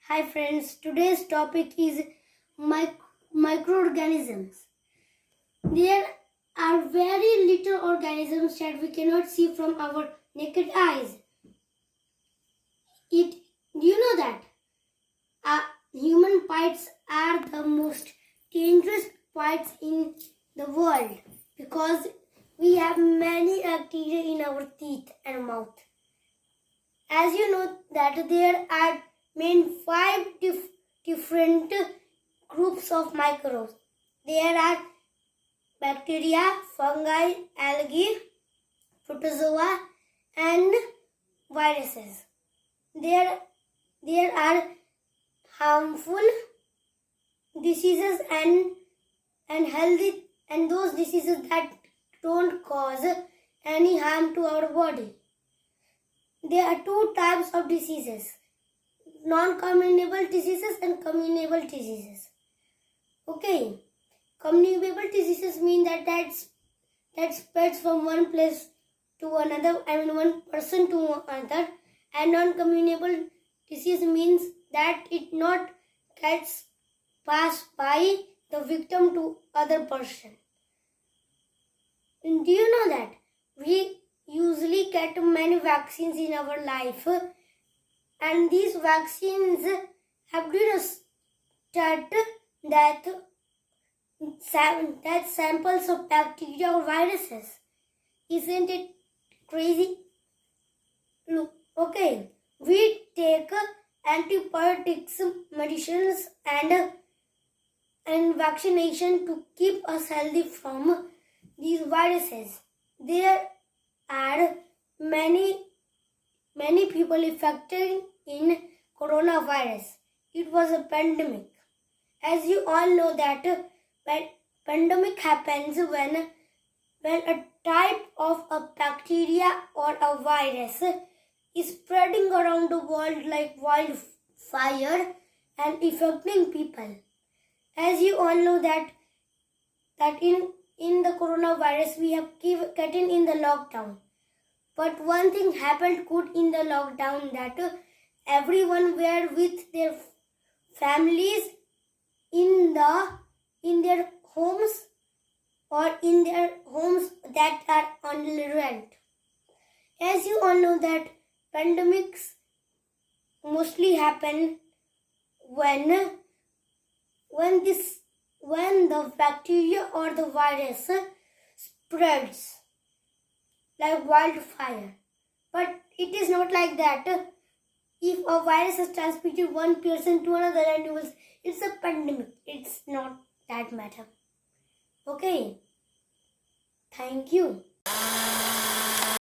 Hi friends, today's topic is microorganisms. There are very little organisms that we cannot see from our naked eyes. Do you know that human bites are the most dangerous bites in the world because we have many bacteria in our teeth and mouth. As you know that there are main 5 different groups of microbes. There are bacteria, fungi, algae, protozoa and viruses. There are harmful diseases and healthy and those diseases that don't cause any harm to our body. There are 2 types of diseases: non-communicable diseases and communicable diseases. Okay, communicable diseases mean that spreads from one place to another, one person to another, and non-communicable disease means that it not gets passed by the victim to other person. And do you know that we usually get many vaccines in our life, and these vaccines have given us that samples of bacteria or viruses. Isn't it crazy? Look, okay, we take antibiotics, medicines and vaccination to keep us healthy from these viruses. There are many people affected in coronavirus. It was a pandemic. As you all know that pandemic happens when a type of a bacteria or a virus is spreading around the world like wildfire and affecting people. As you all know that in the coronavirus we have gotten in the lockdown. But one thing happened good in the lockdown, that everyone were with their families in their homes or in their homes that are on rent. As you all know that pandemics mostly happen when the bacteria or the virus spreads like wildfire. But it is not like that. If a virus is transmitted one person to another animals, it's a pandemic. It's not that matter. Okay. Thank you.